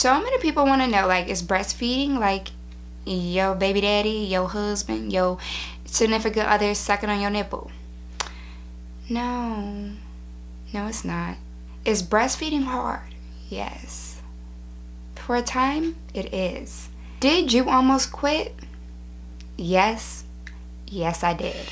So many people want to know, like, is breastfeeding like your baby daddy, your husband, your significant other sucking on your nipple? No, it's not. Is breastfeeding hard? Yes. For a time, it is. Did you almost quit? Yes. Yes, I did.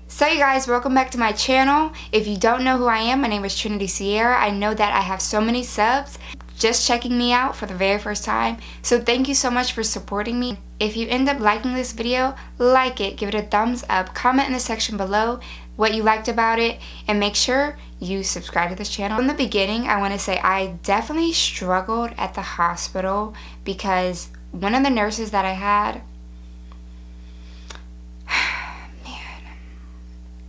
So you guys, welcome back to my channel. If you don't know who I am, my name is Trinity Sierra. I know that I have so many subs just checking me out for the very first time. So thank you so much for supporting me. If you end up liking this video, like it, give it a thumbs up, comment in the section below what you liked about it, and make sure you subscribe to this channel. In the beginning, I want to say I definitely struggled at the hospital because one of the nurses that I had,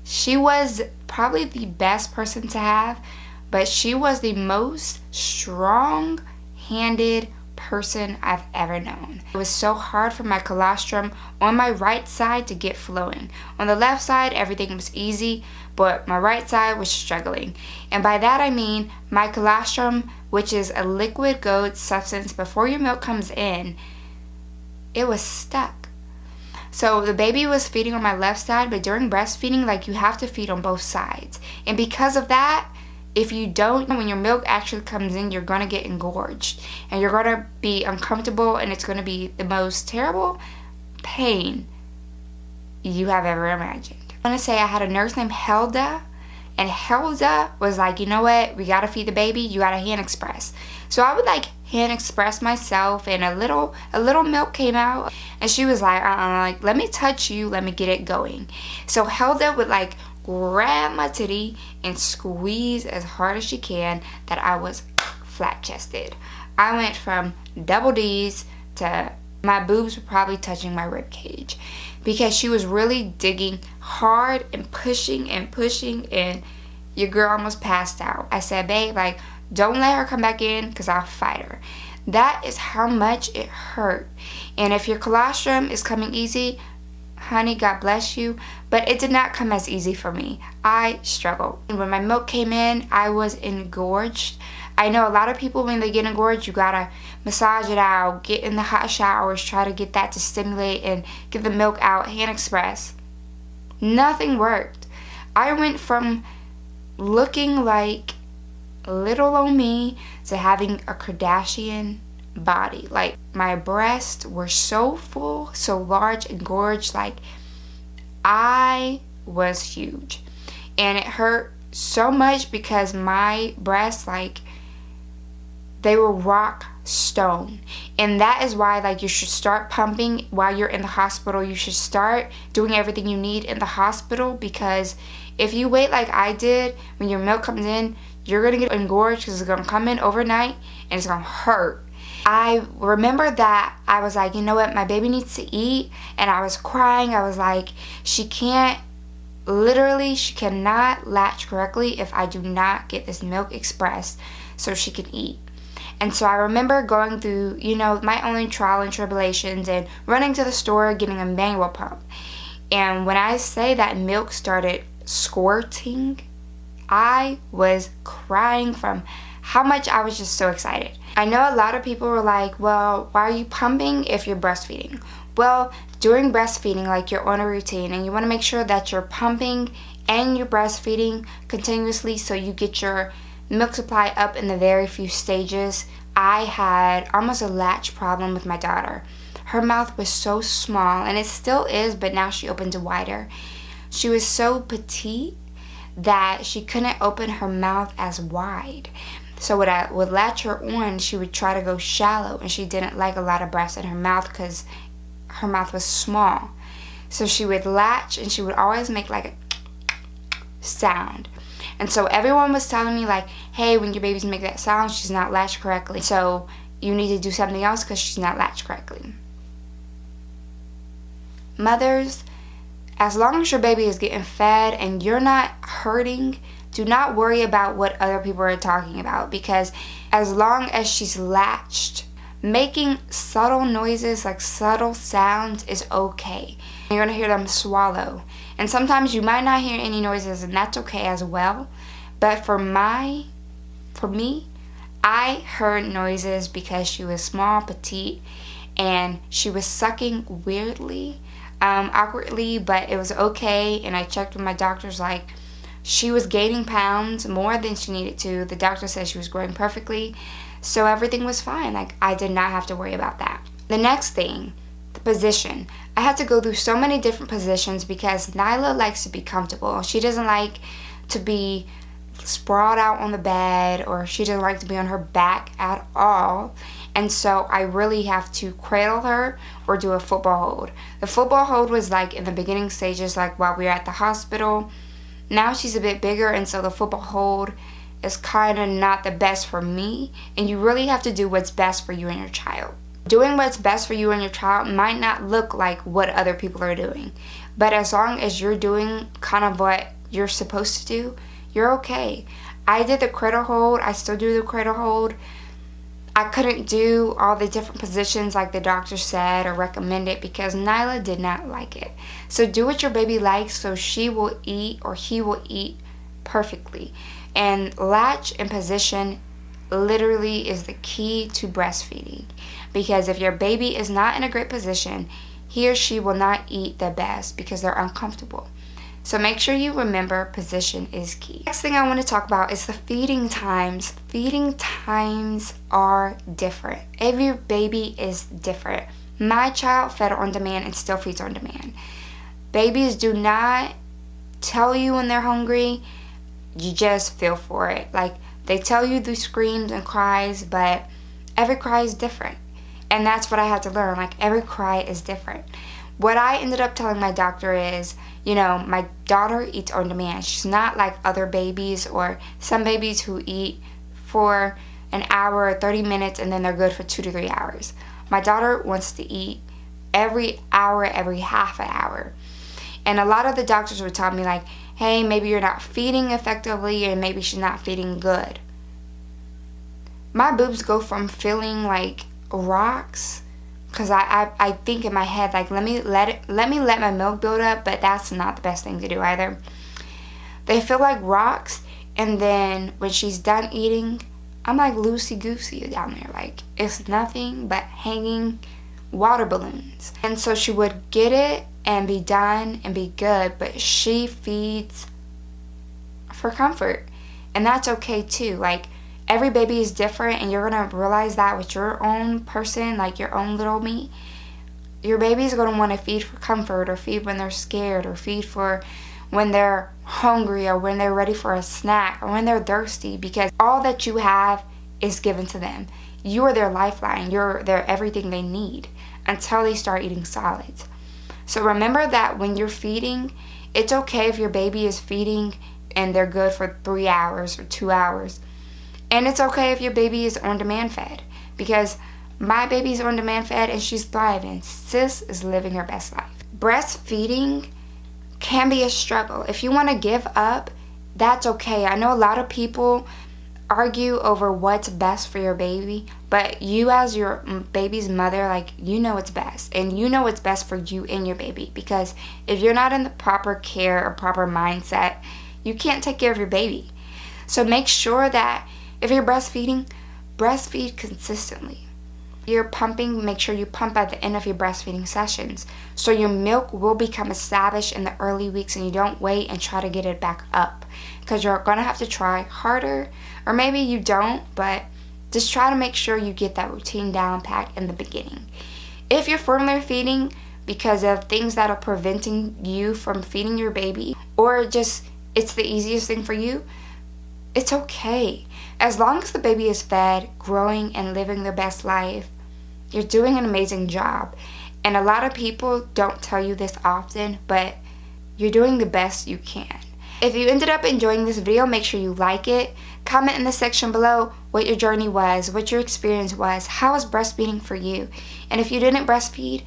she was probably the best person to have, but she was the most strong-handed person I've ever known. It was so hard for my colostrum on my right side to get flowing. On the left side, everything was easy, but my right side was struggling. And by that I mean my colostrum, which is a liquid goat substance before your milk comes in, it was stuck. So the baby was feeding on my left side, but during breastfeeding, like, you have to feed on both sides. And because of that, if you don't, when your milk actually comes in, you're going to get engorged. And you're going to be uncomfortable, and it's going to be the most terrible pain you have ever imagined. I want to say I had a nurse named Helda, and Helda was like, you know what, we got to feed the baby, you got to hand express. So I would like hand express myself, and a little milk came out, and she was like, like, let me touch you, let me get it going. So Helda would like grab my titty and squeeze as hard as she can that I was flat chested. I went from double D's to my boobs were probably touching my rib cage because she was really digging hard and pushing, and your girl almost passed out. I said, babe, like, don't let her come back in because I'll fight her. That is how much it hurt. And if your colostrum is coming easy, honey, God bless you. But it did not come as easy for me. I struggled. And when my milk came in, I was engorged. I know a lot of people, when they get engorged, you gotta massage it out, get in the hot showers, try to get that to stimulate and get the milk out, hand express. Nothing worked. I went from looking like little old me to having a Kardashian body. Like, my breasts were so full, so large and gorged, like I was huge. And it hurt so much because my breasts, like, they were rock stone. And that is why, like, you should start pumping while you're in the hospital. You should start doing everything you need in the hospital, because if you wait like I did, when your milk comes in, you're going to get engorged because it's going to come in overnight and it's going to hurt. I remember that I was like, you know what, my baby needs to eat, and I was crying. I was like, she cannot latch correctly if I do not get this milk expressed so she can eat. And so I remember going through, you know, my own trial and tribulations and running to the store, getting a manual pump. And when I say that milk started squirting, I was crying from how much I was just so excited. I know a lot of people were like, well, why are you pumping if you're breastfeeding? Well, during breastfeeding, like, you're on a routine and you want to make sure that you're pumping and you're breastfeeding continuously so you get your milk supply up in the very few stages. I had almost a latch problem with my daughter. Her mouth was so small, and it still is, but now she opens it wider. She was so petite that she couldn't open her mouth as wide. So when I would latch her on, she would try to go shallow, and she didn't like a lot of breath in her mouth because her mouth was small. So she would latch, and she would always make like a sound. And so everyone was telling me, like, hey, when your baby's make that sound, she's not latched correctly. So you need to do something else because she's not latched correctly. Mothers, as long as your baby is getting fed and you're not hurting, do not worry about what other people are talking about, because as long as she's latched, Making subtle noises, like subtle sounds, is okay. You're gonna hear them swallow. And sometimes you might not hear any noises, and that's okay as well. But for me, I heard noises because she was small, petite, and she was sucking weirdly, awkwardly, but it was okay. And I checked with my doctors, like, she was gaining pounds more than she needed to. The doctor said she was growing perfectly, so everything was fine. Like, I did not have to worry about that. The next thing, the position. I had to go through so many different positions because Nyla likes to be comfortable. She doesn't like to be sprawled out on the bed, or she doesn't like to be on her back at all. And so I really have to cradle her or do a football hold. The football hold was like in the beginning stages, like while we were at the hospital. Now she's a bit bigger, and so the football hold is kind of not the best for me. And you really have to do what's best for you and your child. Doing what's best for you and your child might not look like what other people are doing, but as long as you're doing kind of what you're supposed to do, you're okay. I did the cradle hold. I still do the cradle hold. I couldn't do all the different positions like the doctor said or recommended because Nyla did not like it. So do what your baby likes so she will eat or he will eat perfectly. And latch and position literally is the key to breastfeeding, because if your baby is not in a great position, he or she will not eat the best because they're uncomfortable. So make sure you remember position is key. Next thing I want to talk about is the feeding times. Feeding times are different. Every baby is different. My child fed on demand and still feeds on demand. Babies do not tell you when they're hungry. You just feel for it. Like, they tell you through screams and cries, but every cry is different. And that's what I had to learn. Like, every cry is different. What I ended up telling my doctor is, you know, my daughter eats on demand. She's not like other babies or some babies who eat for an hour or 30 minutes and then they're good for 2 to 3 hours. My daughter wants to eat every hour, every half an hour. And a lot of the doctors would tell me like, hey, maybe you're not feeding effectively and maybe she's not feeding good. My boobs go from feeling like rocks, because I think in my head, like, let me let my milk build up, but that's not the best thing to do either. They feel like rocks, and then when she's done eating, I'm like loosey-goosey down there. Like, it's nothing but hanging water balloons. And so she would get it and be done and be good, but she feeds for comfort. And that's okay too. Like, every baby is different, and you're going to realize that with your own person, like your own little me. Your baby is going to want to feed for comfort, or feed when they're scared, or feed for when they're hungry, or when they're ready for a snack, or when they're thirsty, because all that you have is given to them. You are their lifeline. You're their everything they need until they start eating solids. So remember that when you're feeding, it's okay if your baby is feeding and they're good for 3 hours or 2 hours. And it's okay if your baby is on-demand fed, because my baby's on-demand fed and she's thriving. Sis is living her best life. Breastfeeding can be a struggle. If you want to give up, that's okay. I know a lot of people argue over what's best for your baby, but you as your baby's mother, like, you know what's best, and you know what's best for you and your baby, because if you're not in the proper care or proper mindset, you can't take care of your baby. So make sure that if you're breastfeeding, breastfeed consistently. If you're pumping, make sure you pump at the end of your breastfeeding sessions, so your milk will become established in the early weeks and you don't wait and try to get it back up, because you're going to have to try harder, or maybe you don't, but just try to make sure you get that routine down packed in the beginning. If you're formula feeding because of things that are preventing you from feeding your baby, or just it's the easiest thing for you, it's okay. As long as the baby is fed, growing, and living their best life, you're doing an amazing job. And a lot of people don't tell you this often, but you're doing the best you can. If you ended up enjoying this video, make sure you like it. Comment in the section below what your journey was, what your experience was, how was breastfeeding for you? And if you didn't breastfeed,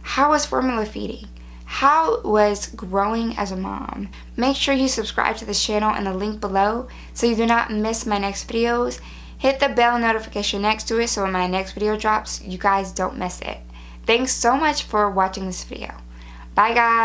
how was formula feeding? How was growing as a mom? Make sure you subscribe to this channel in the link below so you do not miss my next videos. Hit the bell notification next to it so when my next video drops, you guys don't miss it. Thanks so much for watching this video. Bye guys!